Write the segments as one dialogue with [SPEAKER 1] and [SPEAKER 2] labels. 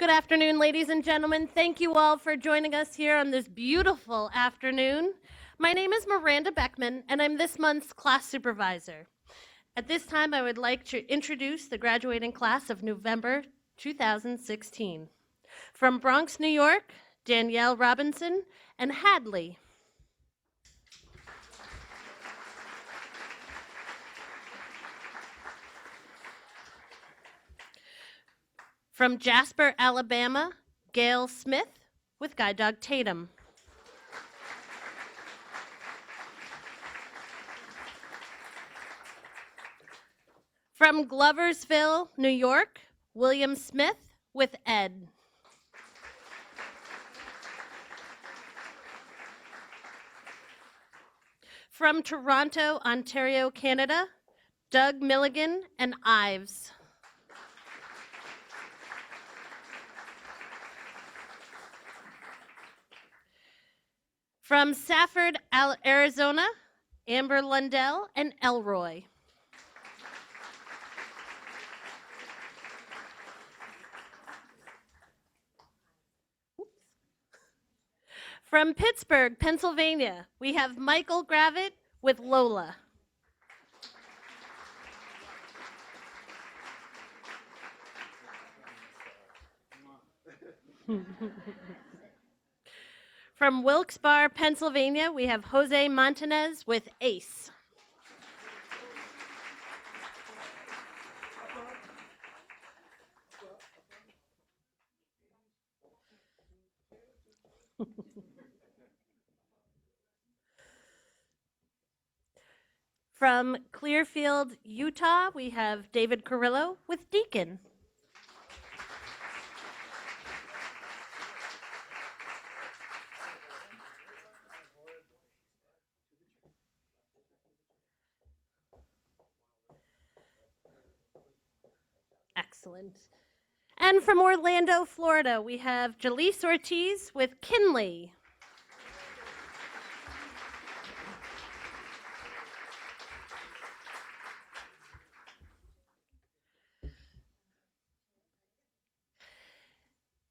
[SPEAKER 1] Good afternoon, ladies and gentlemen. Thank you all for joining us here on this beautiful afternoon. My name is Miranda Beckman, and I'm this month's class supervisor. At this time, I would like to introduce the graduating class of November 2016. From Bronx, New York, Danielle Robinson and Hadley. From Jasper, Alabama, Gail Smith with Guide Dog Tatum. From Gloversville, New York, William Smith with Ed. From Toronto, Ontario, Canada, Doug Milligan and Ives. From Safford, Arizona, Amber Lundell and Elroy. From Pittsburgh, Pennsylvania, we have Michael Gravitt with Lola. From Wilkes-Barre, Pennsylvania, we have Jose Montanez with Ace. From Clearfield, Utah, we have David Carrillo with Deacon. Excellent. And from Orlando, Florida, we have Jaleese Ortiz with Kinley.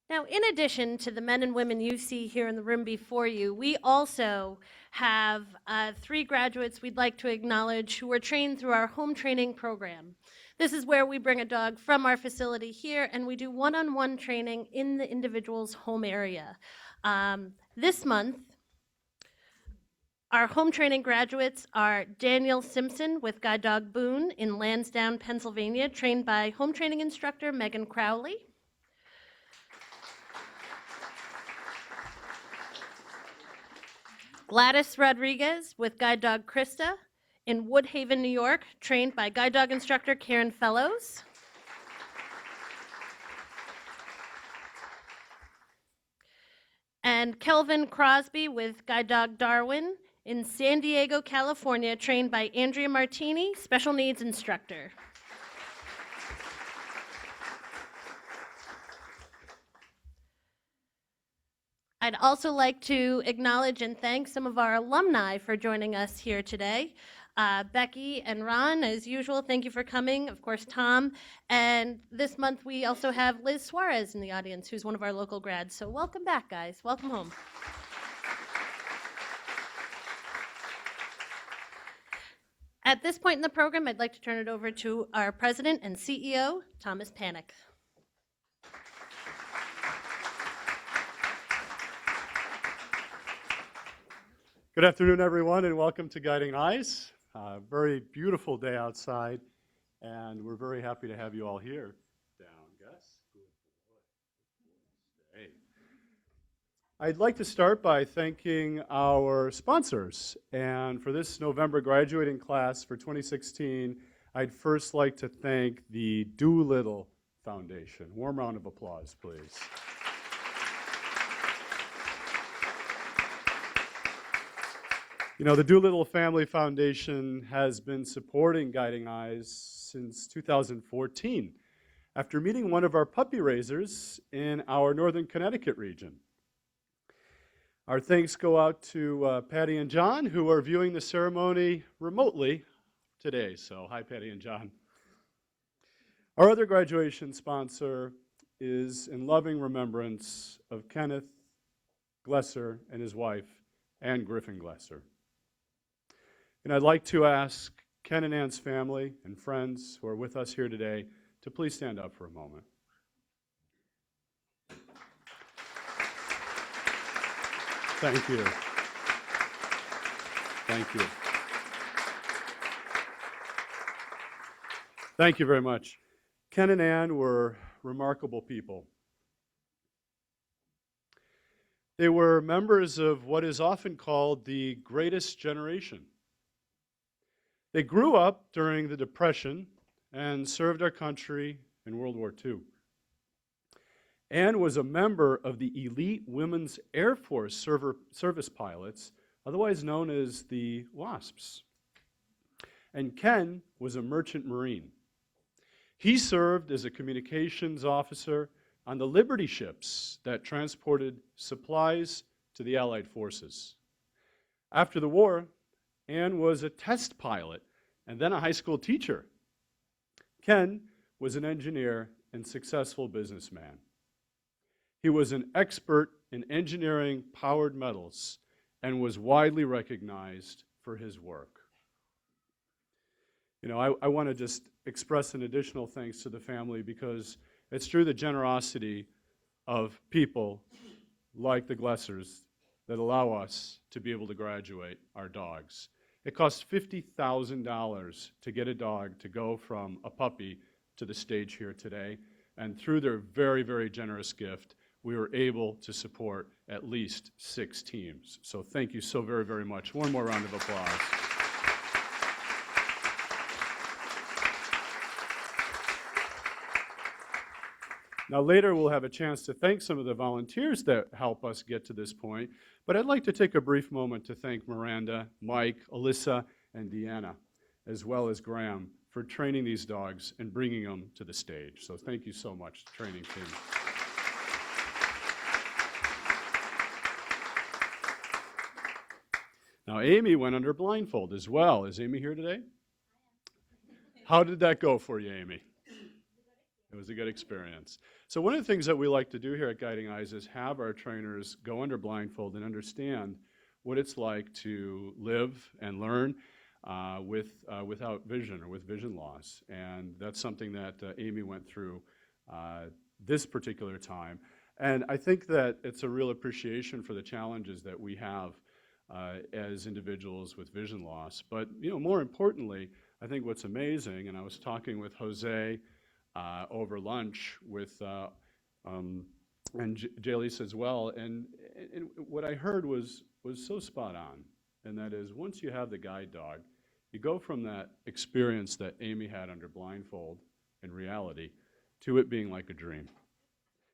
[SPEAKER 1] Now, in addition to the men and women you see here in the room before you, we also have 3 graduates we'd like to acknowledge who were trained through our home training program. This is where we bring a dog from our facility here and we do one-on-one training in the individual's home area. This month, our home training graduates are Daniel Simpson with Guide Dog Boone in Lansdowne, Pennsylvania, trained by home training instructor Megan Crowley. Gladys Rodriguez with Guide Dog Krista in Woodhaven, New York, trained by guide dog instructor Karen Fellows. And Kelvin Crosby with Guide Dog Darwin in San Diego, California, trained by Andrea Martini, special needs instructor. I'd also like to acknowledge and thank some of our alumni for joining us here today. Becky and Ron, as usual, thank you for coming. Of course, Tom. And this month we also have Liz Suarez in the audience, who's one of our local grads. So welcome back, guys. Welcome home. At this point in the program, I'd like to turn it over to our president and CEO, Thomas Panic.
[SPEAKER 2] Good afternoon, everyone, and welcome to Guiding Eyes. Very beautiful day outside, and we're very happy to have you all here. Down, Gus. Good boy. I'd like to start by thanking our sponsors. And for this November graduating class for 2016, I'd first like to thank the Doolittle Foundation. Warm round of applause, please. You know, the Doolittle Family Foundation has been supporting Guiding Eyes since 2014 after meeting one of our puppy raisers in our Northern Connecticut region. Our thanks go out to Patty and John, who are viewing the ceremony remotely today. So, hi, Patty and John. Our other graduation sponsor is in loving remembrance of Kenneth Glesser and his wife, Ann Griffin Glesser. And I'd like to ask Ken and Ann's family and friends who are with us here today to please stand up for a moment. Thank you. Thank you. Thank you very much. Ken and Ann were remarkable people. They were members of what is often called the greatest generation. They grew up during the Depression and served our country in World War II. Ann was a member of the elite Women's Air Force service pilots, otherwise known as the WASPs. And Ken was a merchant marine. He served as a communications officer on the Liberty ships that transported supplies to the Allied forces. After the war, Ann was a test pilot and then a high school teacher. Ken was an engineer and successful businessman. He was an expert in engineering powered metals and was widely recognized for his work. You know, I want to just express an additional thanks to the family because it's through the generosity of people like the Glessers that allow us to be able to graduate our dogs. It costs $50,000 to get a dog to go from a puppy to the stage here today, and through their very, very generous gift, we were able to support at least 6 teams. So thank you so very, very much. One more round of applause. Now later we'll have a chance to thank some of the volunteers that help us get to this point, but I'd like to take a brief moment to thank Miranda, Mike, Alyssa, and Deanna, as well as Graham, for training these dogs and bringing them to the stage. So thank you so much, training team. Now Amy went under blindfold as well. Is Amy here today? How did that go for you, Amy? It was a good experience. So one of the things that we like to do here at Guiding Eyes is have our trainers go under blindfold and understand what it's like to live and learn without vision or with vision loss. And that's something that Amy went through this particular time. And I think that it's a real appreciation for the challenges that we have as individuals with vision loss. But more importantly, I think what's amazing, and I was talking with Jose over lunch with and Jalisa as well, and what I heard was so spot on, and that is once you have the guide dog, you go from that experience that Amy had under blindfold in reality to it being like a dream.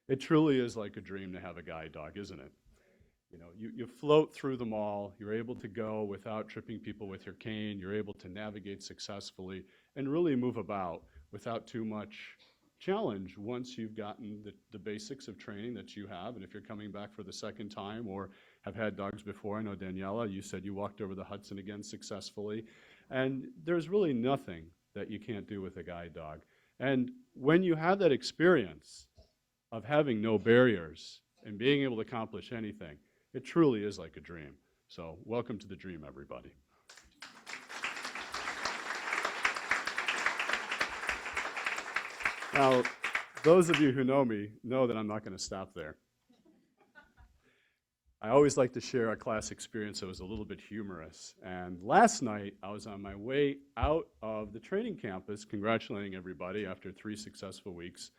[SPEAKER 2] It truly is like a dream to have a guide dog, isn't it? You float through the mall, you're able to go without tripping people with your cane, you're able to navigate successfully and really move about without too much challenge once you've gotten the basics of training that you have. And if you're coming back for the second time or have had dogs before, I know Daniela, you said you walked over the Hudson again successfully. And there's really nothing that you can't do with a guide dog. And when you have that experience of having no barriers and being able to accomplish anything, it truly is like a dream. So welcome to the dream, everybody. Now, those of you who know me know that I'm not going to stop there. I always like to share a class experience that was a little bit humorous. And last night, I was on my way out of the training campus, congratulating everybody after 3 successful weeks.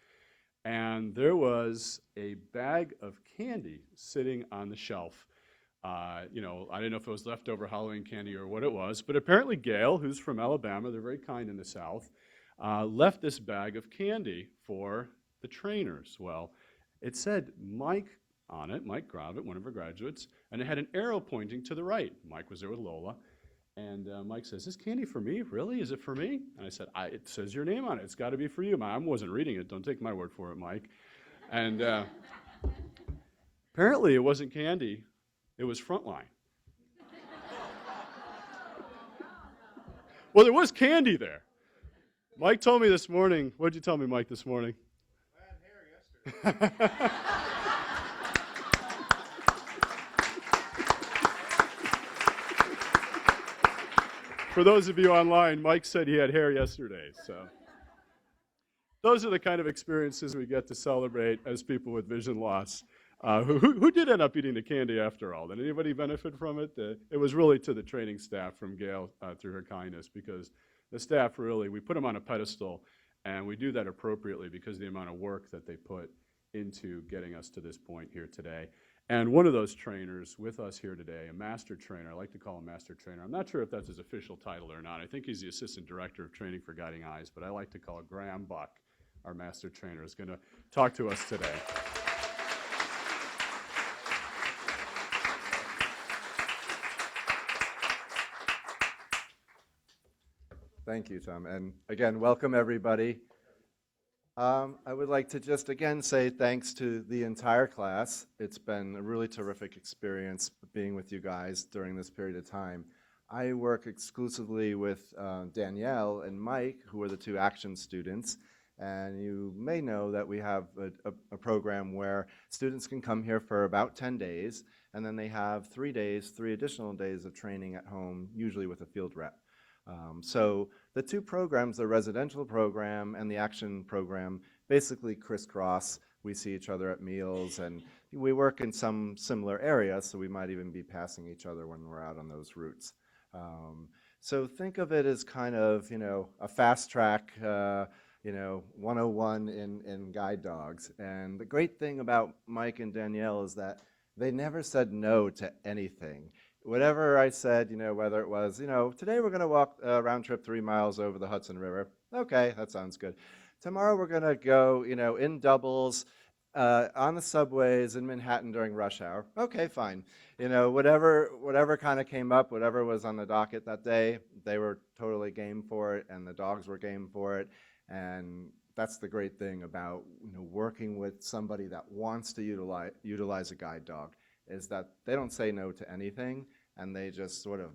[SPEAKER 2] And there was a bag of candy sitting on the shelf. I didn't know if it was leftover Halloween candy or what it was, but apparently Gail, who's from Alabama, they're very kind in the South, left this bag of candy for the trainers. Well, it said Mike on it, Mike Gravitt, one of our graduates, and it had an arrow pointing to the right. Mike was there with Lola, and Mike says, "Is this candy for me? Really? Is it for me?" And I said, "It says your name on it. It's got to be for you." Mom wasn't reading it. Don't take my word for it, Mike. And apparently it wasn't candy. It was Frontline. Well, there was candy there. Mike told me this morning, what did you tell me, Mike, this morning? For those of you online, Mike said he had hair yesterday, so. Those are the kind of experiences we get to celebrate as people with vision loss. Who did end up eating the candy after all? Did anybody benefit from it? It was really to the training staff from Gail through her kindness, because the staff really, we put them on a pedestal, and we do that appropriately because of the amount of work that they put into getting us to this point here today. And one of those trainers with us here today, a master trainer, I like to call him master trainer. I'm not sure if that's his official title or not. I think he's the assistant director of training for Guiding Eyes, but I like to call Graham Buck. Our master trainer is going to talk to us today.
[SPEAKER 3] Thank you, Tom. And again, welcome everybody. I would like to just again say thanks to the entire class. It's been a really terrific experience being with you guys during this period of time. I work exclusively with Danielle and Mike, who are the two action students. And you may know that we have a program where students can come here for about 10 days, and then they have 3 additional days of training at home, usually with a field rep. So the two programs, the residential program and the action program, basically crisscross. We see each other at meals, and we work in some similar areas, so we might even be passing each other when we're out on those routes. So think of it as kind of, a fast track 101 in guide dogs. And the great thing about Mike and Danielle is that they never said no to anything. Whatever I said, whether it was, today we're going to walk a round trip 3 miles over the Hudson River. Okay, that sounds good. Tomorrow we're going to go, in doubles on the subways in Manhattan during rush hour. Okay, fine. Whatever kind of came up, whatever was on the docket that day, they were totally game for it, and the dogs were game for it. And that's the great thing about working with somebody that wants to utilize a guide dog, is that they don't say no to anything, and they just sort of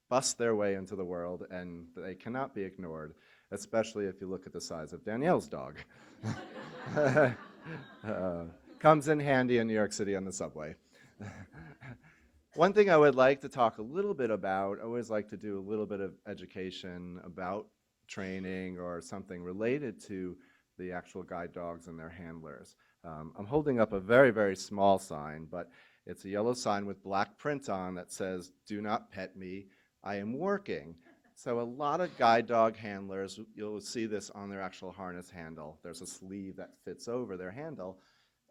[SPEAKER 3] bust their way into the world, and they cannot be ignored, especially if you look at the size of Danielle's dog. Comes in handy in New York City on the subway. One thing I would like to talk a little bit about, I always like to do a little bit of education about training or something related to the actual guide dogs and their handlers. I'm holding up a very, very small sign, but it's a yellow sign with black print on that says, "Do not pet me, I am working." So a lot of guide dog handlers, you'll see this on their actual harness handle. There's a sleeve that fits over their handle,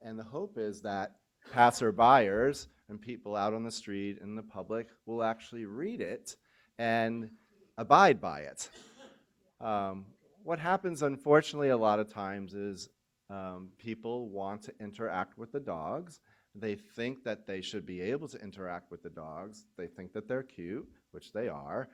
[SPEAKER 3] and the hope is that passerbyers and people out on the street and the public will actually read it and abide by it. What happens, unfortunately, a lot of times is people want to interact with the dogs. They think that they should be able to interact with the dogs. They think that they're cute, which they are,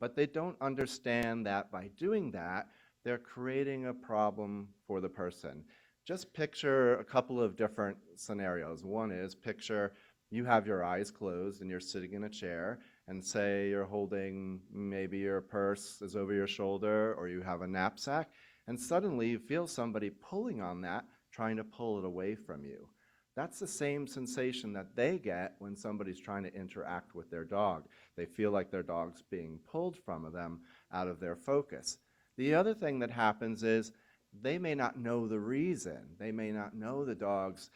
[SPEAKER 3] but they don't understand that by doing that, they're creating a problem for the person. Just picture a couple of different scenarios. One is, picture you have your eyes closed and you're sitting in a chair, and say you're holding, maybe your purse is over your shoulder, or you have a knapsack, and suddenly you feel somebody pulling on that, trying to pull it away from you. That's the same sensation that they get when somebody's trying to interact with their dog. They feel like their dog's being pulled from them out of their focus. The other thing that happens is they may not know the reason. They may not know the dog's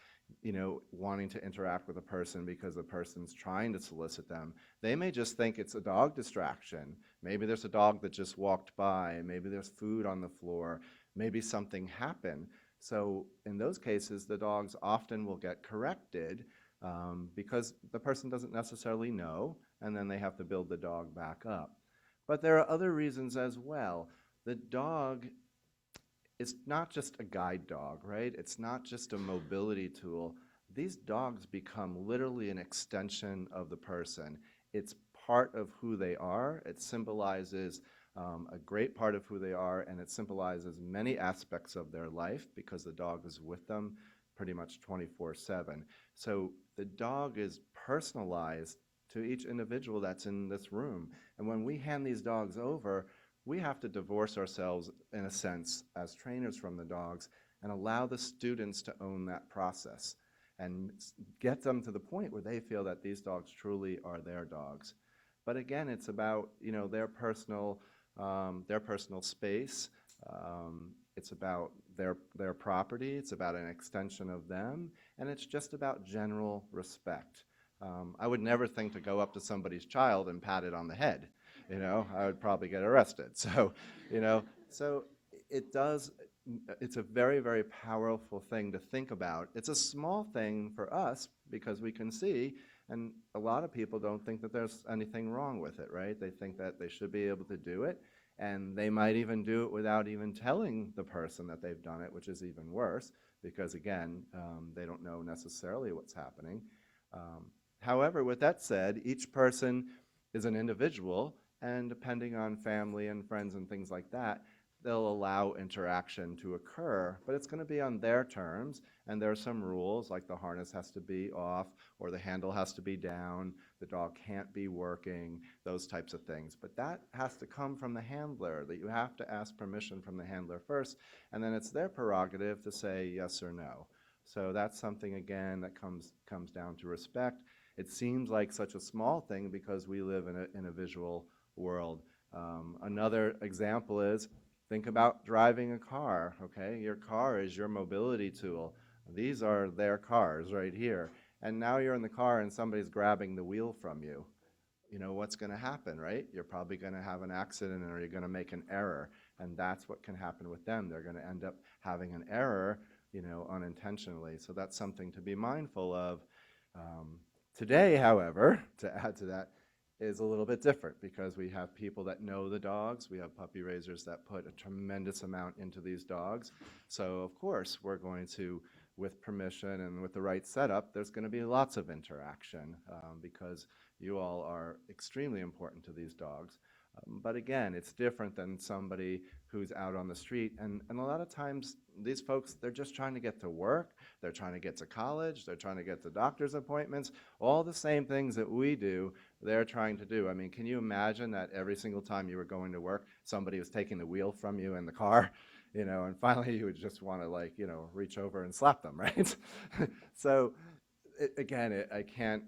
[SPEAKER 3] wanting to interact with a person because the person's trying to solicit them. They may just think it's a dog distraction. Maybe there's a dog that just walked by. Maybe there's food on the floor. Maybe something happened. So in those cases, the dogs often will get corrected because the person doesn't necessarily know, and then they have to build the dog back up. But there are other reasons as well. The dog is not just a guide dog, right? It's not just a mobility tool. These dogs become literally an extension of the person. It's part of who they are. It symbolizes a great part of who they are, and it symbolizes many aspects of their life because the dog is with them pretty much 24/7. So the dog is personalized to each individual that's in this room. And when we hand these dogs over, we have to divorce ourselves, in a sense, as trainers from the dogs and allow the students to own that process and get them to the point where they feel that these dogs truly are their dogs. But again, it's about, you know, their personal space. It's about their property. It's about an extension of them, and it's just about general respect. I would never think to go up to somebody's child and pat it on the head. You know, I would probably get arrested. So, you know, so it does. It's a very, very powerful thing to think about. It's a small thing for us because we can see, and a lot of people don't think that there's anything wrong with it, right? They think that they should be able to do it, and they might even do it without even telling the person that they've done it, which is even worse because, again, they don't know necessarily what's happening. However, with that said, each person is an individual, and depending on family and friends and things like that, they'll allow interaction to occur, but it's going to be on their terms, and there are some rules, like the harness has to be off, or the handle has to be down, the dog can't be working, those types of things. But that has to come from the handler, that you have to ask permission from the handler first, and then it's their prerogative to say yes or no. So that's something, again, that comes down to respect. It seems like such a small thing because we live in a visual world. Another example is, think about driving a car, okay? Your car is your mobility tool. These are their cars right here. And now you're in the car and somebody's grabbing the wheel from you. You know what's going to happen, right? You're probably going to have an accident or you're going to make an error. And that's what can happen with them. They're going to end up having an error, you know, unintentionally. So that's something to be mindful of. Today, however, to add to that, is a little bit different because we have people that know the dogs. We have puppy raisers that put a tremendous amount into these dogs. So of course, we're going to, with permission and with the right setup, there's going to be lots of interaction because you all are extremely important to these dogs. But again, it's different than somebody who's out on the street. And a lot of times, these folks, they're just trying to get to work. They're trying to get to college. They're trying to get to doctor's appointments. All the same things that we do, they're trying to do. I mean, can you imagine that every single time you were going to work, somebody was taking the wheel from you in the car? You know, and finally you would just want to, like, you know, reach over and slap them, right? So I can't,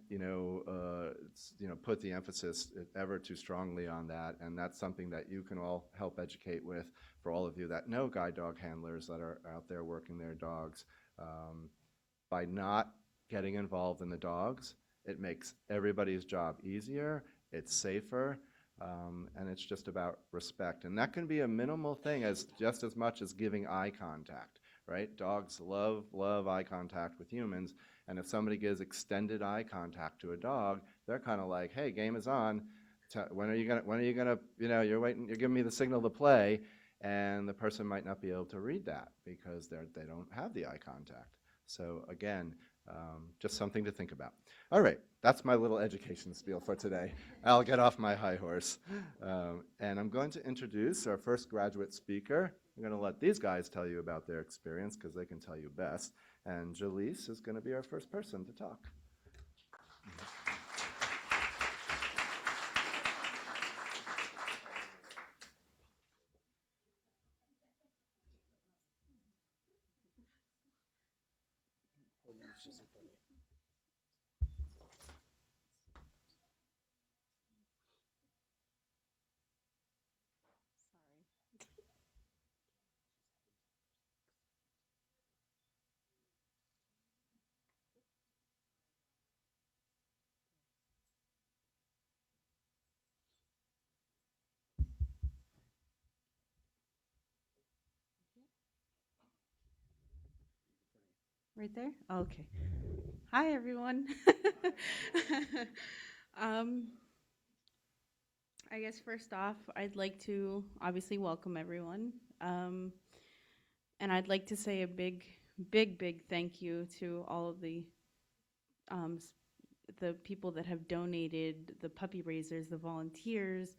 [SPEAKER 3] put the emphasis ever too strongly on that, and that's something that you can all help educate with for all of you that know guide dog handlers that are out there working their dogs. By not getting involved in the dogs, it makes everybody's job easier, it's safer, and it's just about respect. And that can be a minimal thing as just as much as giving eye contact, right? Dogs love eye contact with humans. And if somebody gives extended eye contact to a dog, they're kind of like, hey, game is on. When are you gonna, you're waiting, you're giving me the signal to play, and the person might not be able to read that because they don't have the eye contact. So again, just something to think about. All right, that's my little education spiel for today. I'll get off my high horse. And I'm going to introduce our first graduate speaker. I'm going to let these guys tell you about their experience because they can tell you best. And Jaleese is going to be our first person to talk.
[SPEAKER 4] Right there? Okay. Hi, everyone. um, I guess first off, I'd like to obviously welcome everyone. And I'd like to say a big thank you to all of um, the people that have donated, the puppy raisers, the volunteers,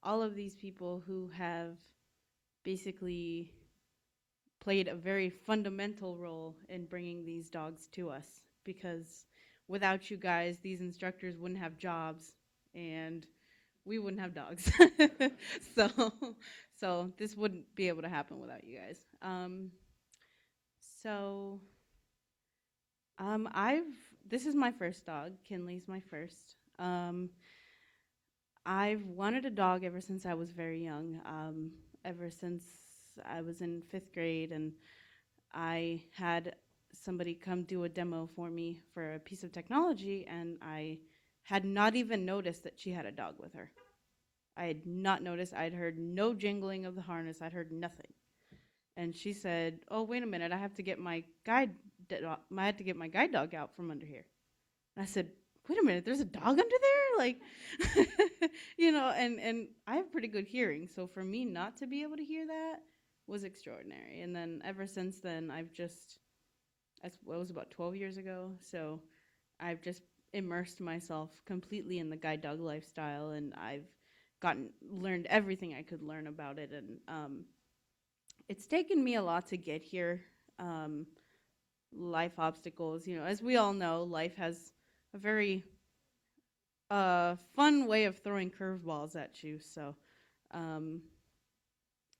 [SPEAKER 4] all of these people who have basically played a very fundamental role in bringing these dogs to us, because without you guys, these instructors wouldn't have jobs and we wouldn't have dogs. so so this wouldn't be able to happen without you guys. So, this is my first dog. Kinley's my first. I've wanted a dog ever since I was very young. Ever since I was in 5th grade, and I had somebody come do a demo for me for a piece of technology, and I had not even noticed that she had a dog with her. I had not noticed. I'd heard no jingling of the harness. I'd heard nothing. And she said, "Oh, wait a minute! I have to get my I had to get my guide dog out from under here." And I said, "Wait a minute! There's a dog under there!" Like, and I have pretty good hearing, so for me not to be able to hear that was extraordinary. And then ever since then, that was about 12 years ago. So I've just immersed myself completely in the guide dog lifestyle, and I've learned everything I could learn about it. And it's taken me a lot to get here. Life obstacles, as we all know, life has a very fun way of throwing curveballs at you. So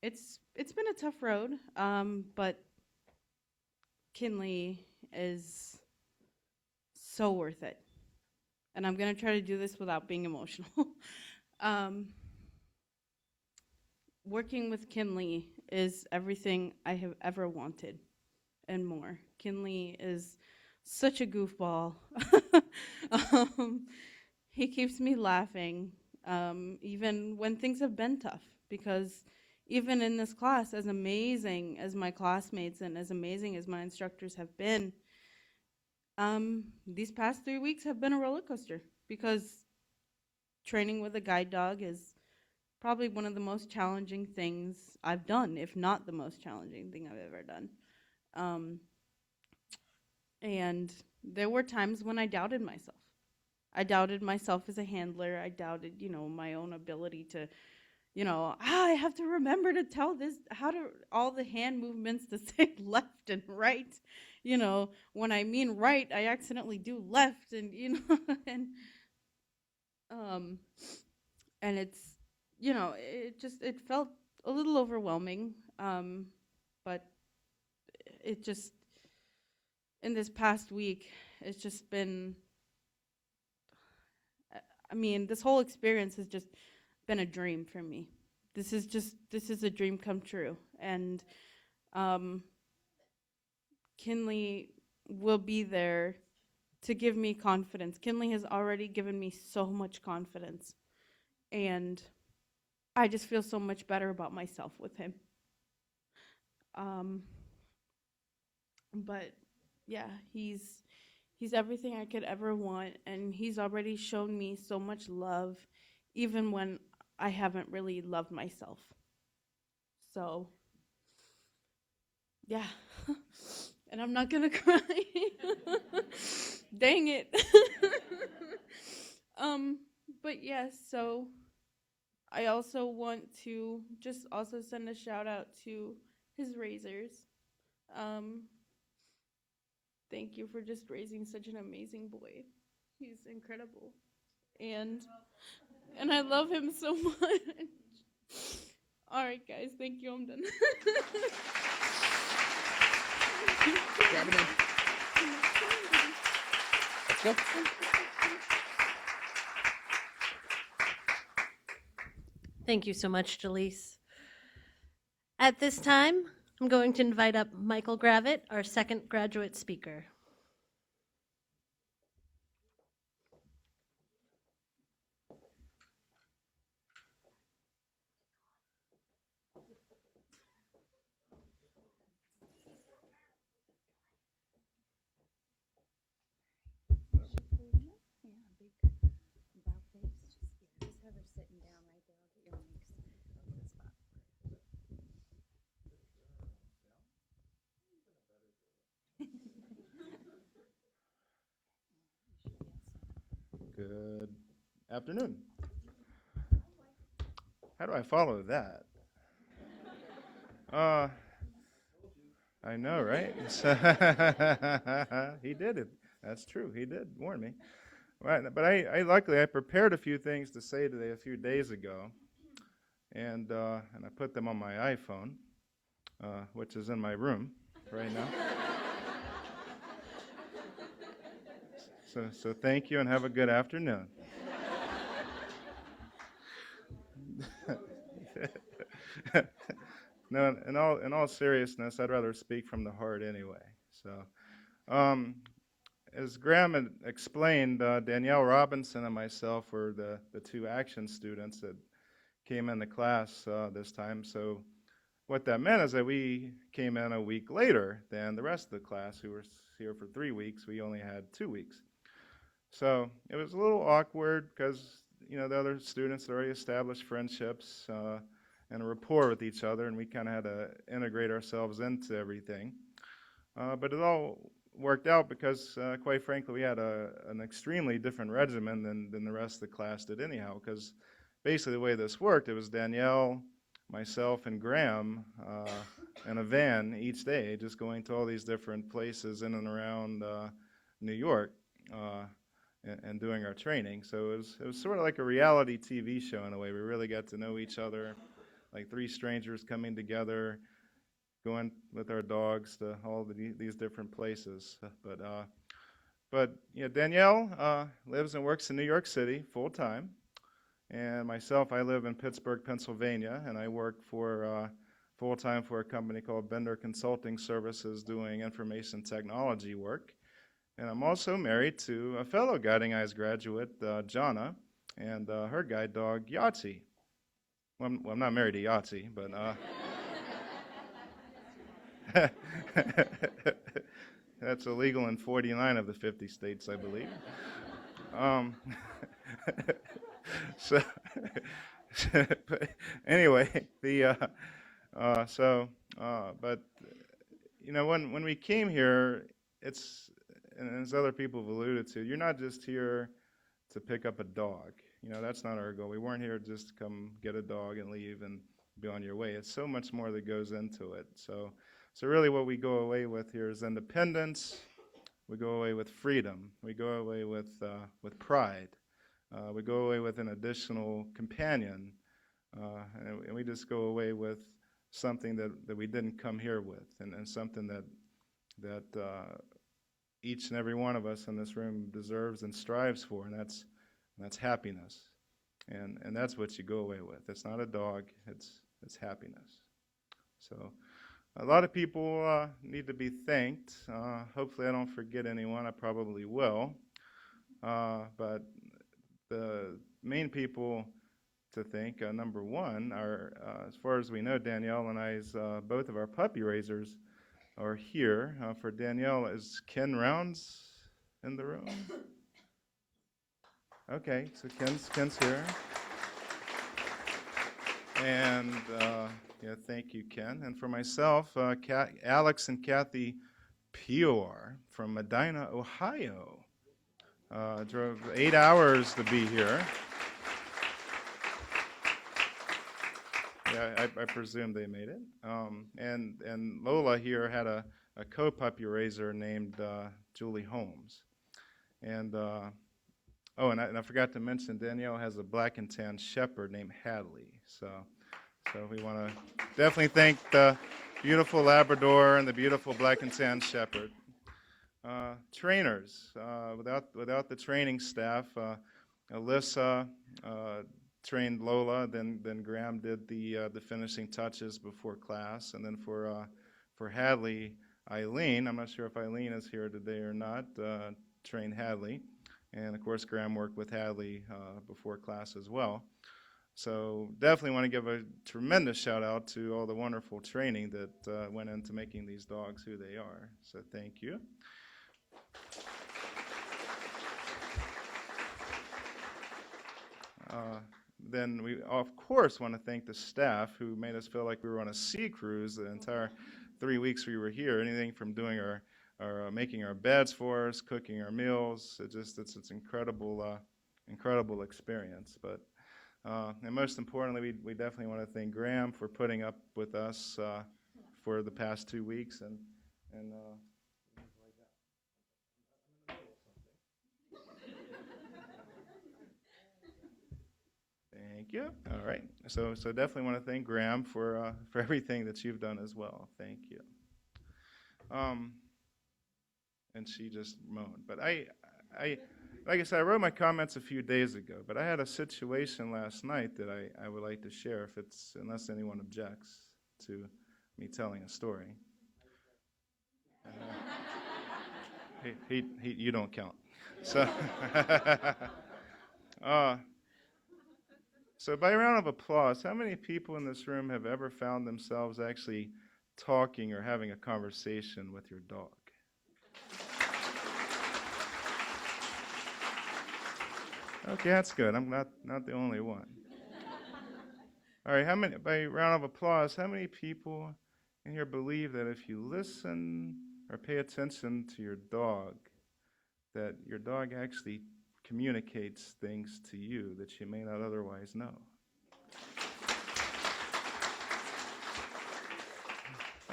[SPEAKER 4] it's been a tough road, but Kinley is so worth it. And I'm going to try to do this without being emotional. Working with Kinley is everything I have ever wanted and more. Kinley is such a goofball. He keeps me laughing, even when things have been tough, because even in this class, as amazing as my classmates and as amazing as my instructors have been, these past 3 weeks have been a roller coaster, because training with a guide dog is probably one of the most challenging things I've done, if not the most challenging thing I've ever done. And there were times when I doubted myself. I doubted myself as a handler. I doubted, my own ability to, I have to remember to tell all the hand movements to say left and right. When I mean right, I accidentally do left, and, and it's, it felt a little overwhelming. But it just, in this past week, it's just been, this whole experience has just been a dream for me. This is a dream come true. And Kinley will be there to give me confidence. Kinley has already given me so much confidence. And I just feel so much better about myself with him. But yeah, he's everything I could ever want, and he's already shown me so much love, even when I haven't really loved myself. So yeah. And I'm not gonna cry. Dang it. But yes, so I also want to just also send a shout out to his raisers. Thank you for just raising such an amazing boy. He's incredible. And I love him so much. All right, guys, thank you. I'm done.
[SPEAKER 5] Grab it in. Let's go.
[SPEAKER 1] Thank you so much, Jaleese. At this time, I'm going to invite up Michael Gravitt, our second graduate speaker.
[SPEAKER 6] Good afternoon. How do I follow that? I know, right? He did it. That's true. He did warn me. Right, but luckily I prepared a few things to say today a few days ago, and I put them on my iPhone, which is in my room right now. So thank you and have a good afternoon. No, in all seriousness, I'd rather speak from the heart anyway. So, um, as Graham had explained, Danielle Robinson and myself were the two action students that came into class this time. So what that meant is that we came in a week later than the rest of the class who were here for 3 weeks. We only had 2 weeks. So it was a little awkward because, the other students had already established friendships and a rapport with each other, and we kind of had to integrate ourselves into everything. But it all worked out because, quite frankly, we had an extremely different regimen than the rest of the class did anyhow, because basically the way this worked, it was Danielle, myself, and Graham in a van each day, just going to all these different places in and around New York and doing our training. So it was sort of like a reality TV show in a way. We really got to know each other, like three strangers coming together, going with our dogs to all these different places. But Danielle lives and works in New York City full time, and myself, I live in Pittsburgh, Pennsylvania, and I work for full time for a company called Bender Consulting Services, doing information technology work. And I'm also married to a fellow Guiding Eyes graduate, Jonna, and her guide dog, Yahtzee. Well, I'm not married to Yahtzee, but that's illegal in 49 of the 50 states, I believe. So, but anyway, but when we came here, and as other people have alluded to, you're not just here to pick up a dog. That's not our goal. We weren't here just to come get a dog and leave and be on your way. It's so much more that goes into it. So really what we go away with here is independence. We go away with freedom. We go away with pride. We go away with an additional companion. And we just go away with something that we didn't come here with, and something that each and every one of us in this room deserves and strives for, and that's happiness. And that's what you go away with. It's not a dog, it's happiness. So a lot of people need to be thanked. Hopefully I don't forget anyone. I probably will. But the main people to thank, number one, are, as far as we know, Danielle and I's, both of our puppy raisers are here. For Danielle, is Ken Rounds in the room? Okay, so Ken's here. And thank you, Ken. And for myself, Alex and Kathy Pior from Medina, Ohio. Drove 8 hours to be here. Yeah, I presume they made it. And Lola here had a co-puppy raiser named Julie Holmes. And and I forgot to mention, Danielle has a black and tan shepherd named Hadley. So we want to definitely thank the beautiful Labrador and the beautiful black and tan shepherd. Trainers, without the training staff, Alyssa trained Lola, then Graham did the finishing touches before class, and then for Hadley, Eileen, I'm not sure if Eileen is here today or not, trained Hadley, and of course Graham worked with Hadley before class as well. So definitely want to give a tremendous shout out to all the wonderful training that went into making these dogs who they are. So thank you. Then we, of course, want to thank the staff who made us feel like we were on a sea cruise the entire 3 weeks we were here. Anything from doing our making our beds for us, cooking our meals. It's incredible, incredible experience. But and most importantly, we definitely want to thank Graham for putting up with us for the past 2 weeks and. Thank you. All right. So definitely want to thank Graham for everything that you've done as well. Thank you. And she just moaned. But I like I said, I wrote my comments a few days ago, but I had a situation last night that I would like to share, unless anyone objects to me telling a story. You don't count. So, uh, so by round of applause, how many people in this room have ever found themselves actually talking or having a conversation with your dog? Okay, that's good. I'm not the only one. All right, by round of applause, how many people in here believe that if you listen or pay attention to your dog, that your dog actually communicates things to you that you may not otherwise know?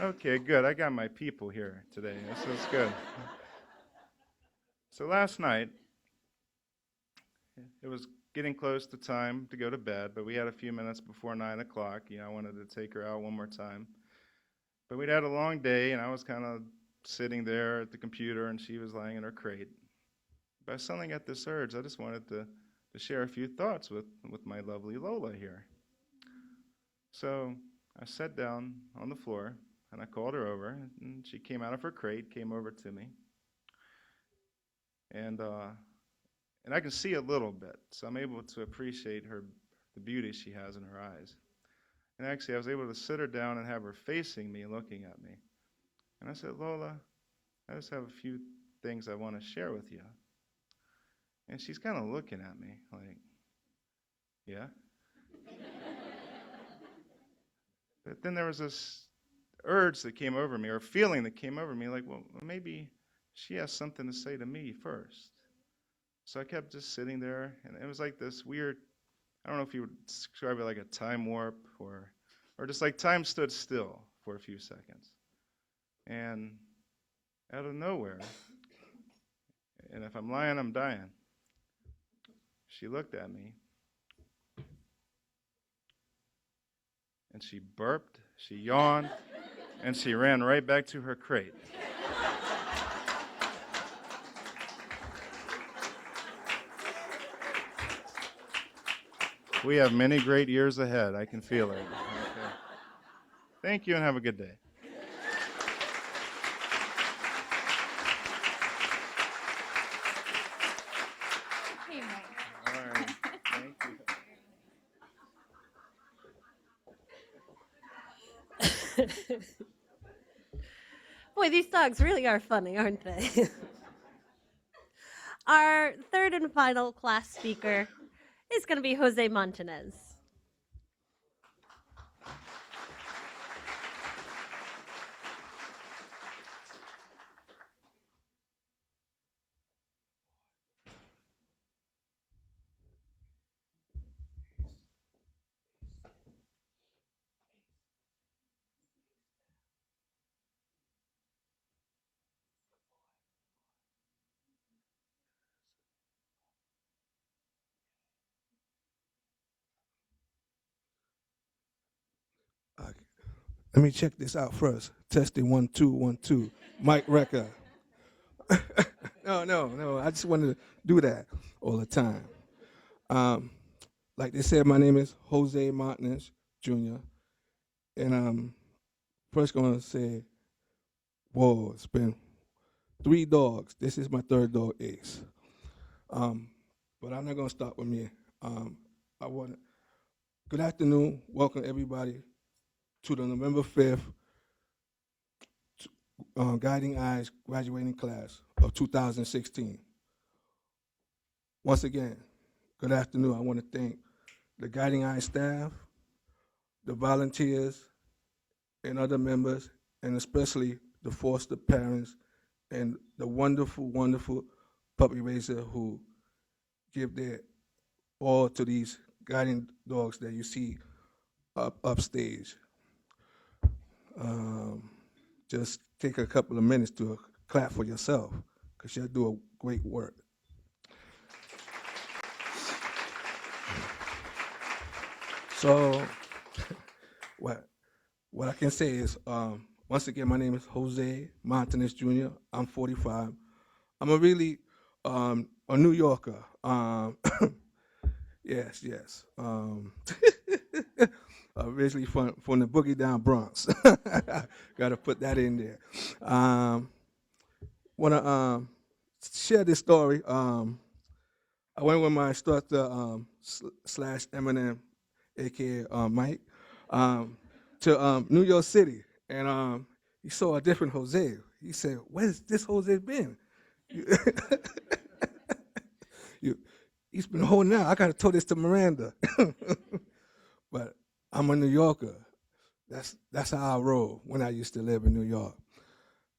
[SPEAKER 6] Okay, good. I got my people here today. This is good. So last night, it was getting close to time to go to bed, but we had a few minutes before 9 o'clock. I wanted to take her out one more time. But we'd had a long day, and I was kind of sitting there at the computer, and she was lying in her crate. But I suddenly got this urge. I just wanted to share a few thoughts with my lovely Lola here. So I sat down on the floor, and I called her over, and she came out of her crate, came over to me. And I can see a little bit, so I'm able to appreciate the beauty she has in her eyes. And actually, I was able to sit her down and have her facing me, looking at me. And I said, Lola, I just have a few things I want to share with you. And she's kind of looking at me like, yeah? But then there was this urge that came over me, or feeling that came over me, like, well, maybe she has something to say to me first. So I kept just sitting there, and it was like this weird, I don't know if you would describe it like a time warp, or just like time stood still for a few seconds. And out of nowhere, and if I'm lying, I'm dying, she looked at me, and she burped, she yawned, and she ran right back to her crate. We have many great years ahead. I can feel it. Okay. Thank you, and have a good day. All right. Thank you.
[SPEAKER 1] Boy, these dogs really are funny, aren't they? Our third and final class speaker is going to be Jose Montanez.
[SPEAKER 7] Okay. Let me check this out first. Testing 1 2 1 2. Mike Wrecker. No. I just wanted to do that all the time. Like they said, my name is Jose Martinez Jr. And I'm first going to say, whoa, it's been 3 dogs. This is my 3rd dog, Ace. But I'm not going to stop with me. Good afternoon. Welcome, everybody, to the November 5th Guiding Eyes graduating class of 2016. Once again, good afternoon. I want to thank the Guiding Eyes staff, the volunteers, and other members, and especially the foster parents and the wonderful, wonderful puppy raiser who give their all to these guiding dogs that you see upstage. Just take a couple of minutes to clap for yourself, because you'll do a great work. So, what I can say is, once again, my name is Jose Montanez Jr. I'm 45. I'm a really a New Yorker. Yes, yes. Originally from the Boogie Down Bronx. Got to put that in there. Want to share this story. I went with my instructor slash Eminem, aka Mike, to New York City, and he saw a different Jose. He said, "Where's this Jose been? You, he's been holding out. I got to tell this to Miranda." But I'm a New Yorker. That's how I roll when I used to live in New York.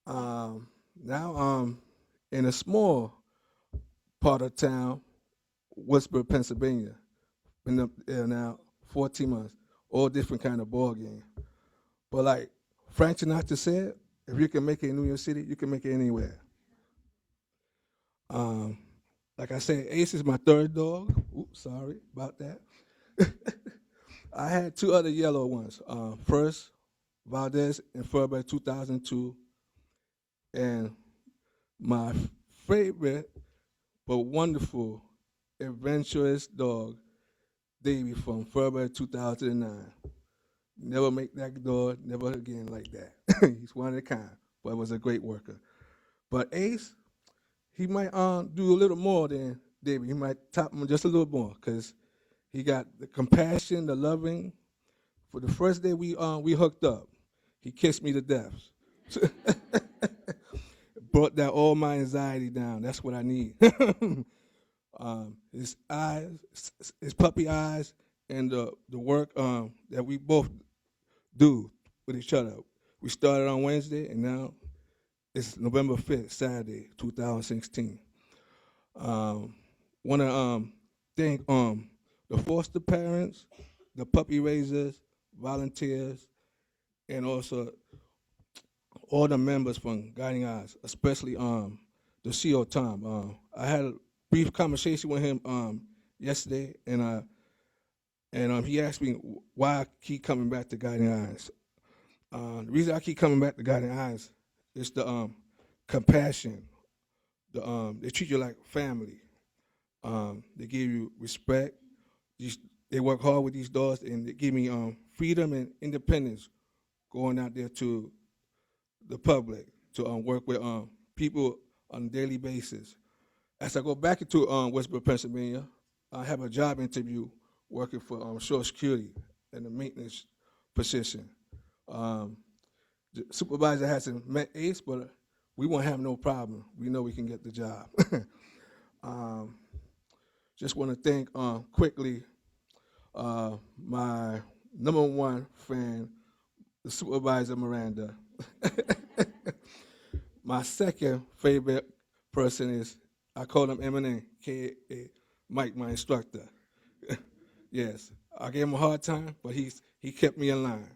[SPEAKER 7] Now in a small part of town, Westbrook, Pennsylvania. Been up there now 14 months, all different kind of ball game. But like Frank Sinatra said, if you can make it in New York City, you can make it anywhere. Like I said, Ace is my third dog. Oops, sorry about that. I had two other yellow ones. First, Valdez in February 2002, and my favorite but wonderful adventurous dog, Davy from February 2009. Never make that dog, never again like that. He's one of a kind, but was a great worker. But Ace, he might do a little more than Davy. He might top him just a little more because he got the compassion, the loving. For the first day we hooked up, he kissed me to death. Brought that all my anxiety down. That's what I need. His eyes, his puppy eyes, and the work that we both do with each other. We started on Wednesday, and now it's November 5th, Saturday, 2016. Want to thank the foster parents, the puppy raisers, volunteers, and also all the members from Guiding Eyes, especially the CEO Tom. I had a brief conversation with him yesterday, and he asked me why I keep coming back to Guiding Eyes. The reason I keep coming back to Guiding Eyes is the compassion. They treat you like family. They give you respect. They work hard with these dogs, and they give me freedom and independence going out there to the public to work with people on a daily basis. As I go back into Westbrook, Pennsylvania, I have a job interview working for Social Security in the maintenance position. The supervisor hasn't met Ace, but we won't have no problem. We know we can get the job. Just want to thank quickly my number one fan, the supervisor Miranda. My second favorite person is, I call him Eminem, K.A. Mike, my instructor. Yes, I gave him a hard time, but he kept me in line.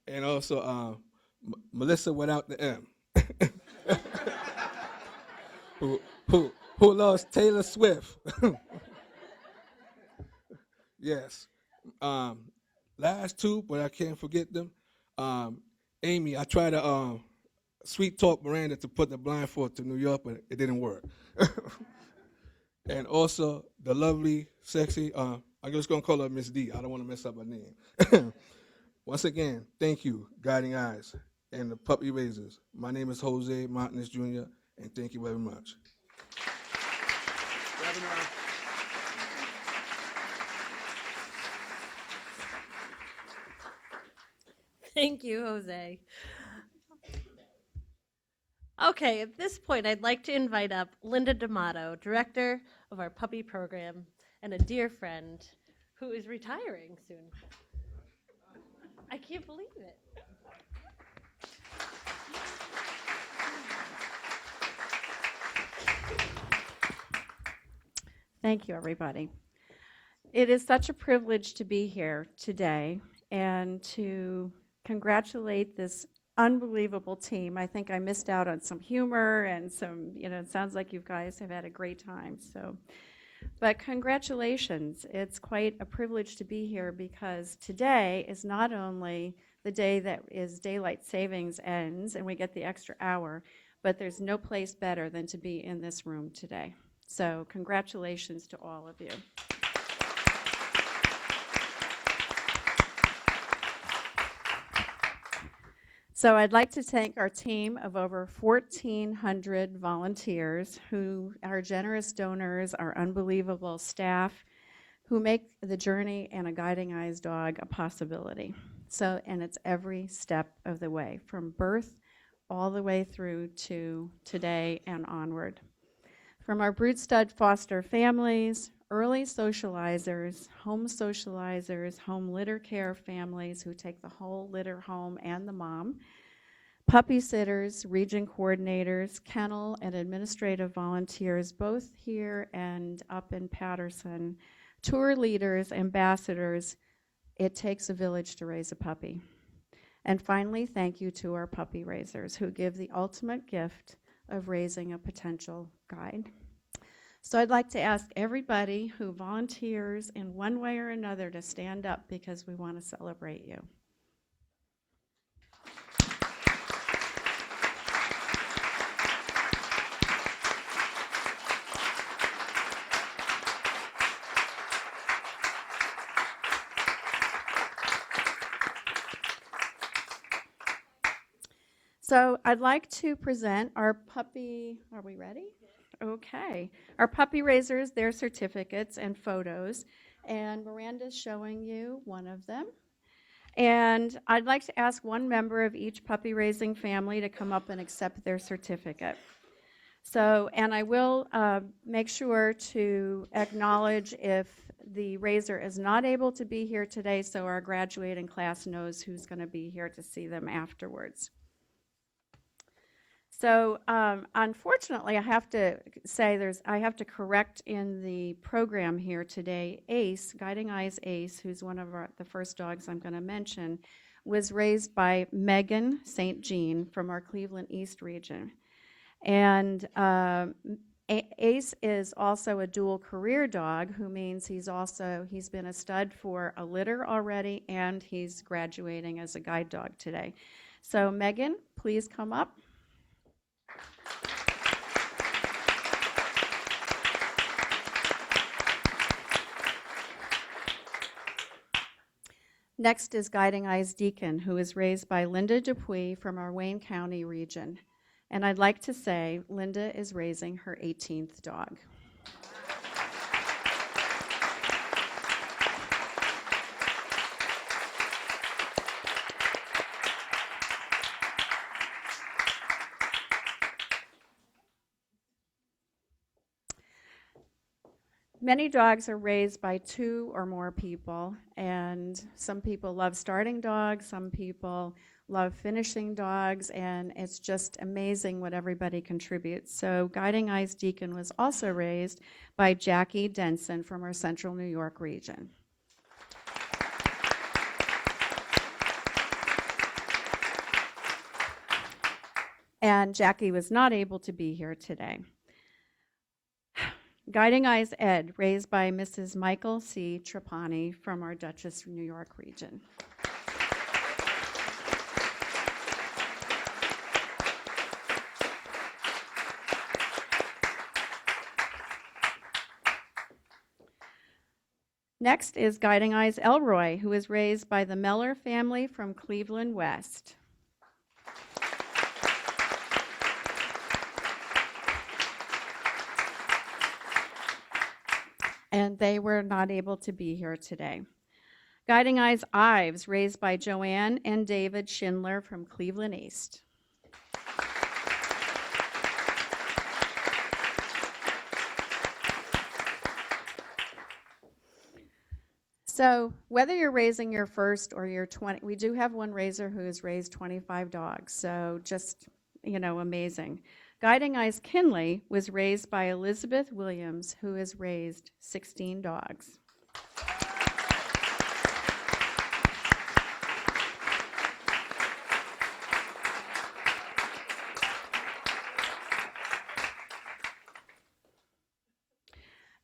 [SPEAKER 7] And also Melissa without the M, who loves Taylor Swift. Yes. Last two, but I can't forget them. Amy, I tried to sweet talk Miranda to put the blindfold to New York, but it didn't work. And also the lovely, sexy, I'm just gonna call her Miss D. I don't want to mess up her name. Once again, thank you, Guiding Eyes and the Puppy Raisers. My name is Jose Martinez Jr., and thank you very much.
[SPEAKER 1] Thank you, Jose. Okay, at this point, I'd like to invite up Linda D'Amato, director of our puppy program and a dear friend who is retiring soon. I can't believe it.
[SPEAKER 8] Thank you, everybody. It is such a privilege to be here today and to congratulate this unbelievable team. I think I missed out on some humor and some, it sounds like you guys have had a great time. So But congratulations. It's quite a privilege to be here because today is not only the day that is daylight savings ends and we get the extra hour, but there's no place better than to be in this room today. So congratulations to all of you. So I'd like to thank our team of over 1,400 volunteers who are generous donors, our unbelievable staff, who make the journey and a Guiding Eyes dog a possibility. So, and it's every step of the way, from birth all the way through to today and onward. From our brood stud foster families, early socializers, home litter care families who take the whole litter home and the mom, puppy sitters, region coordinators, kennel and administrative volunteers, both here and up in Patterson, tour leaders, ambassadors. It takes a village to raise a puppy. And finally, thank you to our puppy raisers who give the ultimate gift of raising a potential guide. So I'd like to ask everybody who volunteers in one way or another to stand up because we want to celebrate you. So I'd like to present our puppy, are we ready? Okay. Our puppy raisers, their certificates and photos. And Miranda's showing you one of them. And I'd like to ask one member of each puppy raising family to come up and accept their certificate. So, and I will make sure to acknowledge if the raiser is not able to be here today so our graduating class knows who's going to be here to see them afterwards. So unfortunately, I have to say I have to correct in the program here today, Ace, Guiding Eyes Ace, who's one of the first dogs I'm going to mention, was raised by Megan St. Jean from our Cleveland East region. And Ace is also a dual career dog, who means he's been a stud for a litter already, and he's graduating as a guide dog today. So Megan, please come up. Next is Guiding Eyes Deacon, who is raised by Linda Dupuy from our Wayne County region. And I'd like to say Linda is raising her 18th dog. Many dogs are raised by 2 or more people, and some people love starting dogs, some people love finishing dogs, and it's just amazing what everybody contributes. So Guiding Eyes Deacon was also raised by Jackie Denson from our Central New York region. And Jackie was not able to be here today. Guiding Eyes Ed, raised by Mrs. Michael C. Trapani from our Dutchess, New York region. Next is Guiding Eyes Elroy, who is raised by the Meller family from Cleveland West. And they were not able to be here today. Guiding Eyes Ives, raised by Joanne and David Schindler from Cleveland East. So whether you're raising your first or your 20, we do have one raiser who has raised 25 dogs, so just, amazing. Guiding Eyes Kinley was raised by Elizabeth Williams, who has raised 16 dogs.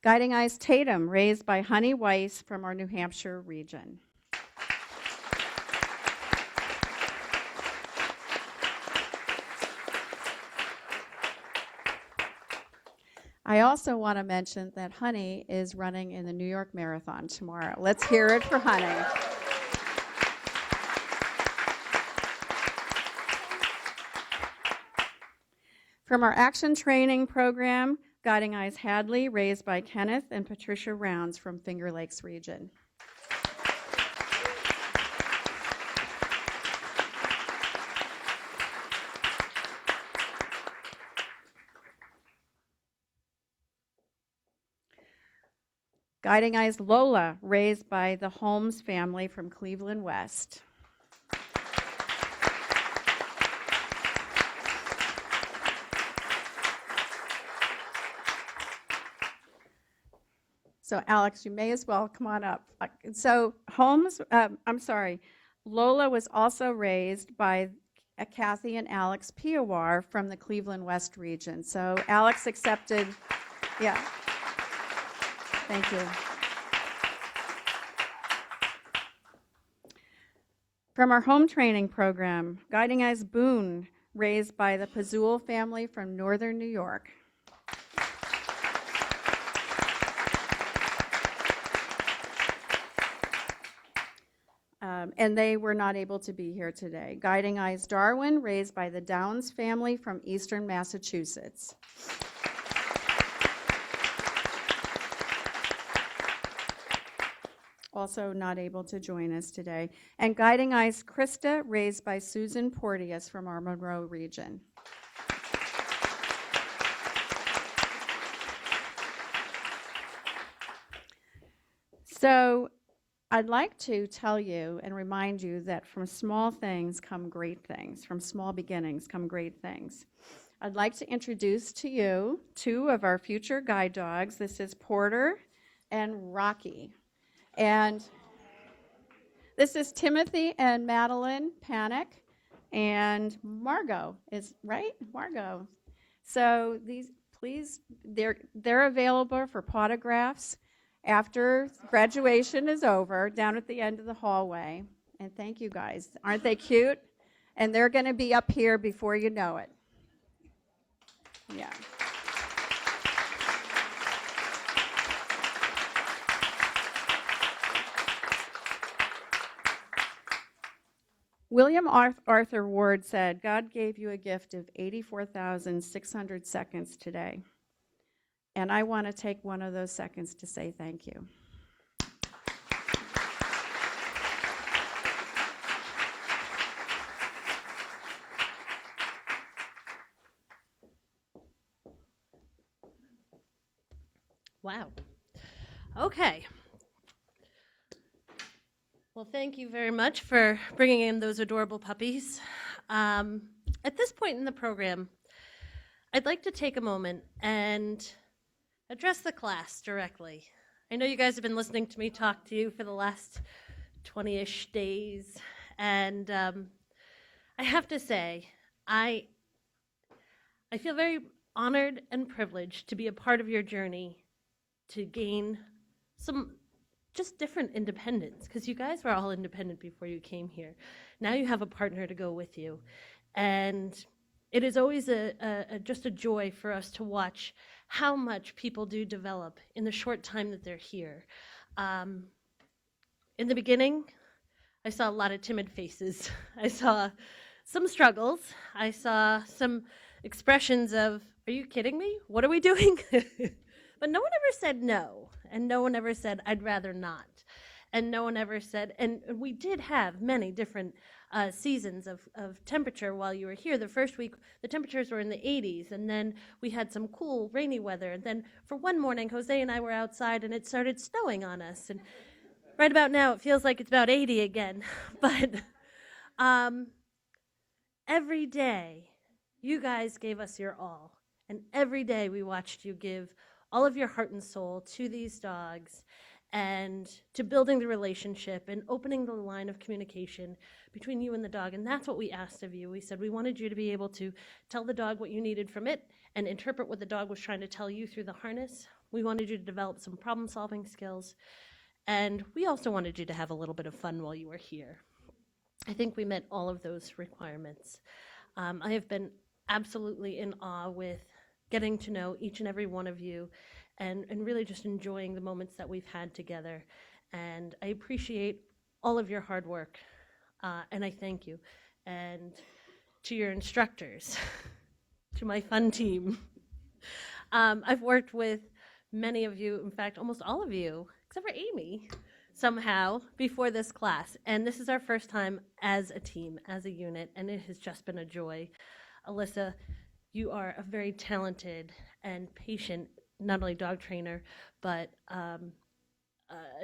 [SPEAKER 8] Guiding Eyes Tatum, raised by Honey Weiss from our New Hampshire region. I also want to mention that Honey is running in the New York Marathon tomorrow. Let's hear it for Honey. From our action training program, Guiding Eyes Hadley, raised by Kenneth and Patricia Rounds from Finger Lakes region. Guiding Eyes Lola, raised by the Holmes family from Cleveland West. So Alex, you may as well come on up. So Lola was also raised by Kathy and Alex Piawar from the Cleveland West region. So Alex accepted, yeah. Thank you. From our home training program, Guiding Eyes Boone, raised by the Pazul family from northern New York. And they were not able to be here today. Guiding Eyes Darwin, raised by the Downs family from eastern Massachusetts. Also not able to join us today. And Guiding Eyes Krista, raised by Susan Porteous from our Monroe region. So I'd like to tell you and remind you that from small things come great things. From small beginnings come great things. I'd like to introduce to you two of our future guide dogs. This is Porter and Rocky. And this is Timothy and Madeline Panic. And Margot is, right? Margot. So these, please, they're available for autographs after graduation is over, down at the end of the hallway. And thank you guys. Aren't they cute? And they're going to be up here before you know it. Yeah. William Arthur Ward said, God gave you a gift of 84,600 seconds today. And I want to take one of those seconds to say thank you.
[SPEAKER 1] Wow. Okay. Well, thank you very much for bringing in those adorable puppies. At this point in the program, I'd like to take a moment and address the class directly. I know you guys have been listening to me talk to you for the last 20-ish days, and I have to say, I feel very honored and privileged to be a part of your journey to gain some just different independence, because you guys were all independent before you came here. Now you have a partner to go with you, and it is always just a joy for us to watch how much people do develop in the short time that they're here. In the beginning, I saw a lot of timid faces. I saw some struggles. I saw some expressions of, are you kidding me? What are we doing? But no one ever said no, and no one ever said, I'd rather not. And no one ever said, and we did have many different seasons of temperature while you were here. The first week, the temperatures were in the 80s, and then we had some cool, rainy weather. And then for one morning, Jose and I were outside, and it started snowing on us. And right about now, it feels like it's about 80 again. But every day, you guys gave us your all. And every day, we watched you give all of your heart and soul to these dogs and to building the relationship and opening the line of communication between you and the dog. And that's what we asked of you. We said we wanted you to be able to tell the dog what you needed from it and interpret what the dog was trying to tell you through the harness, We wanted you to develop some problem-solving skills, and we also wanted you to have a little bit of fun while you were here. I think we met all of those requirements. I have been absolutely in awe with getting to know each and every one of you and really just enjoying the moments that we've had together. And I appreciate all of your hard work, and I thank you. And to your instructors, to my fun team. I've worked with many of you, in fact, almost all of you, except for Amy, somehow before this class. And this is our first time as a team, as a unit, and it has just been a joy. Alyssa, you are a very talented and patient, not only dog trainer, but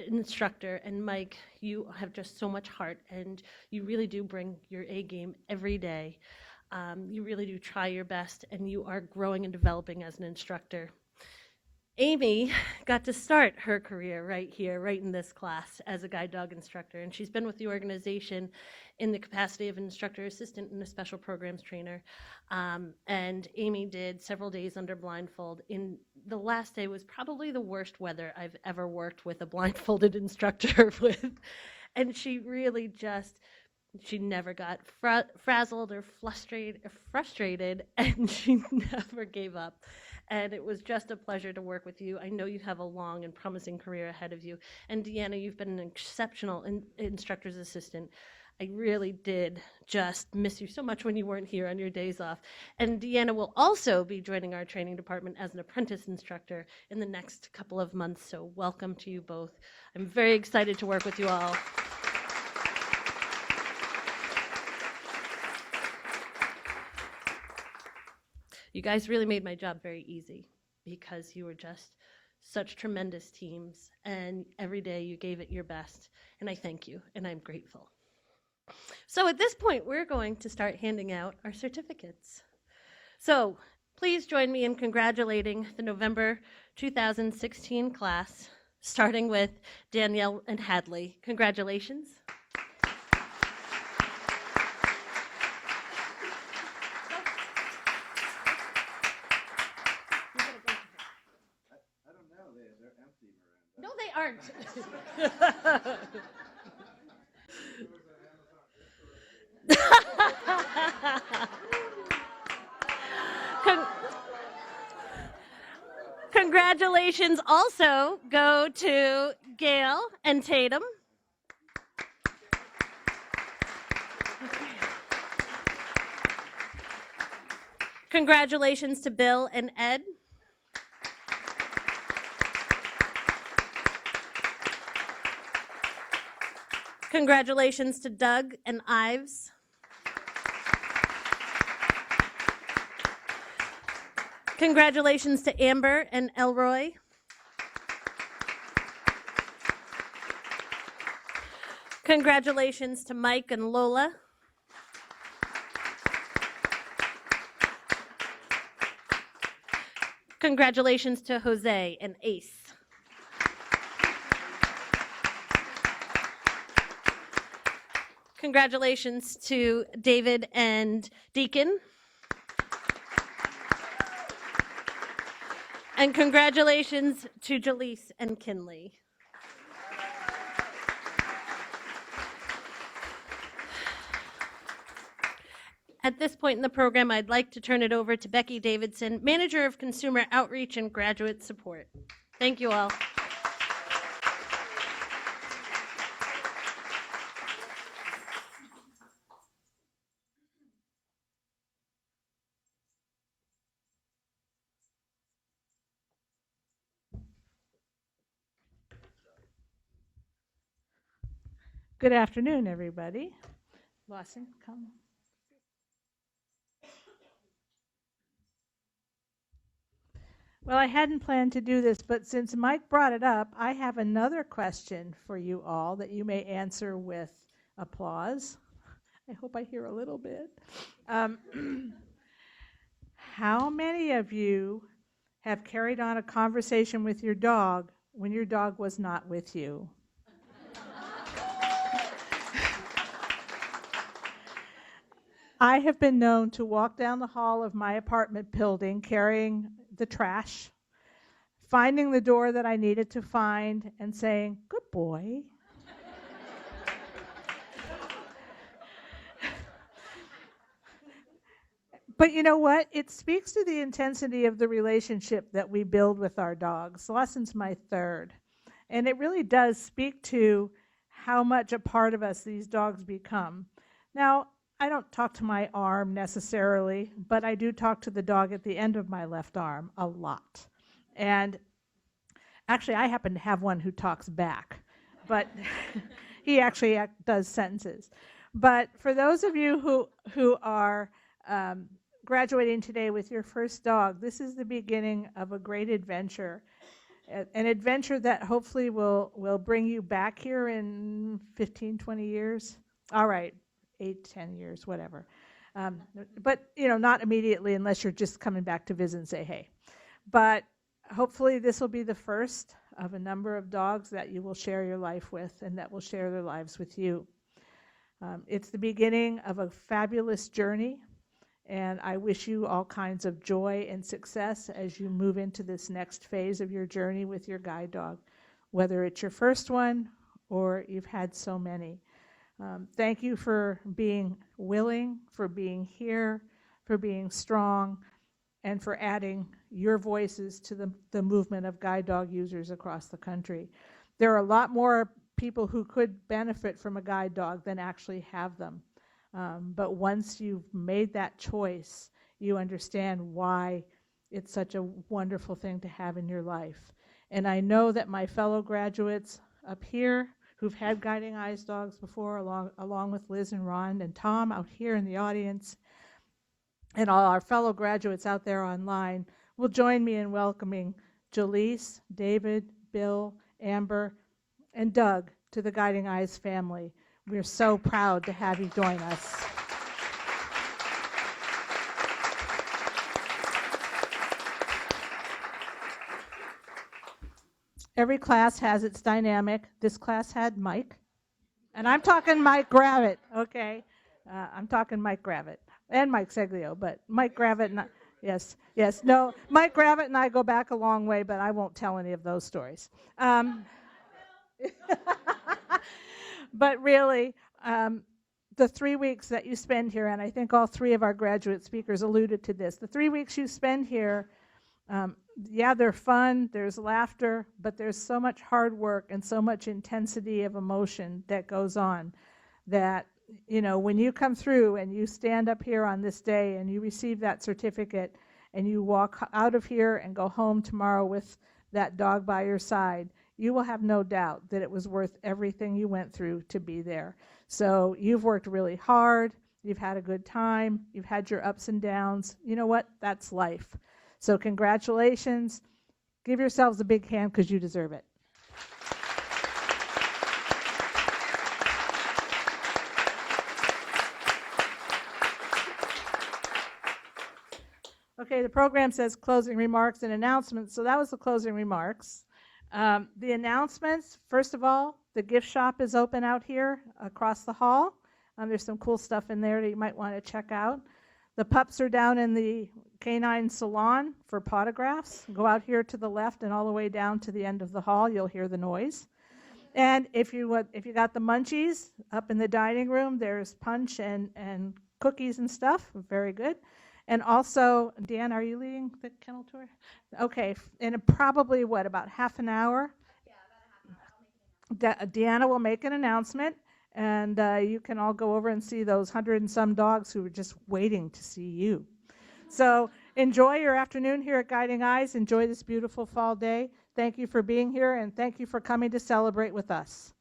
[SPEAKER 1] instructor. And Mike, you have just so much heart, and you really do bring your A game every day. You really do try your best, and you are growing and developing as an instructor. Amy got to start her career right here, right in this class, as a guide dog instructor, and she's been with the organization in the capacity of an instructor assistant and a special programs trainer. And Amy did several days under blindfold. In the last day was probably the worst weather I've ever worked with a blindfolded instructor with, and she really just. She never got frazzled or frustrated, and she never gave up. And it was just a pleasure to work with you. I know you have a long and promising career ahead of you. And Deanna, you've been an exceptional instructor's assistant. I really did just miss you so much when you weren't here on your days off. And Deanna will also be joining our training department as an apprentice instructor in the next couple of months. So welcome to you both. I'm very excited to work with you all. You guys really made my job very easy because you were just such tremendous teams, and every day you gave it your best, and I thank you, and I'm grateful. So at this point, we're going to start handing out our certificates. So please join me in congratulating the November 2016 class, starting with Danielle and Hadley. Congratulations. No, they aren't. Congratulations also go to Gail and Tatum. Congratulations to Bill and Ed. Congratulations to Doug and Ives. Congratulations to Amber and Elroy. Congratulations to Mike and Lola. Congratulations to Jose and Ace. Congratulations to David and Deacon. And congratulations to Jaleese and Kinley. At this point in the program, I'd like to turn it over to Becky Davidson, Manager of Consumer Outreach and Graduate Support. Thank you all.
[SPEAKER 9] Good afternoon, everybody. Lawson, come. Well, I hadn't planned to do this, but since Mike brought it up, I have another question for you all that you may answer with applause. I hope I hear a little bit. How many of you have carried on a conversation with your dog when your dog was not with you? I have been known to walk down the hall of my apartment building carrying the trash, finding the door that I needed to find and saying, good boy. But you know what? It speaks to the intensity of the relationship that we build with our dogs. Lawson's my third. And it really does speak to how much a part of us these dogs become. Now, I don't talk to my arm necessarily, but I do talk to the dog at the end of my left arm a lot. And actually, I happen to have one who talks back, but he actually does sentences. But for those of you who are graduating today with your first dog, this is the beginning of a great adventure. An adventure that hopefully will bring you back here in 15, 20 years. All right, 8, 10 years, whatever. But, not immediately unless you're just coming back to visit and say, hey. But hopefully this will be the first of a number of dogs that you will share your life with and that will share their lives with you. It's the beginning of a fabulous journey. And I wish you all kinds of joy and success as you move into this next phase of your journey with your guide dog, whether it's your first one or you've had so many. Thank you for being willing, for being here, for being strong, and for adding your voices to the movement of guide dog users across the country. There are a lot more people who could benefit from a guide dog than actually have them. But once you've made that choice, you understand why it's such a wonderful thing to have in your life. And I know that my fellow graduates up here who've had Guiding Eyes dogs before, along with Liz and Ron and Tom out here in the audience, and all our fellow graduates out there online, will join me in welcoming Jaleese, David, Bill, Amber, and Doug to the Guiding Eyes family. We're so proud to have you join us. Every class has its dynamic. This class had Mike. And I'm talking Mike Gravitt, okay? I'm talking Mike Gravitt and Mike Seglio, but Mike Gravitt and no, Mike Gravitt and I go back a long way, but I won't tell any of those stories. But really, the 3 weeks that you spend here, and I think all three of our graduate speakers alluded to this, the 3 weeks you spend here, they're fun, there's laughter, but there's so much hard work and so much intensity of emotion that goes on that, when you come through and you stand up here on this day and you receive that certificate and you walk out of here and go home tomorrow with that dog by your side, you will have no doubt that it was worth everything you went through to be there. So you've worked really hard, you've had a good time, you've had your ups and downs. You know what? That's life. So congratulations. Give yourselves a big hand because you deserve it. Okay, the program says closing remarks and announcements, so that was the closing remarks. The announcements, first of all, the gift shop is open out here across the hall. There's some cool stuff in there that you might want to check out. The pups are down in the canine salon for potographs. Go out here to the left and all the way down to the end of the hall, you'll hear the noise. And if you got the munchies up in the dining room, there's punch and cookies and stuff. Very good. And also, Dan, are you leading the kennel tour? Okay, in probably, about half an hour? Yeah, about a half an hour. Deanna will make an announcement, and you can all go over and see those 100 and some dogs who are just waiting to see you. So enjoy your afternoon here at Guiding Eyes. Enjoy this beautiful fall day. Thank you for being here, and thank you for coming to celebrate with us.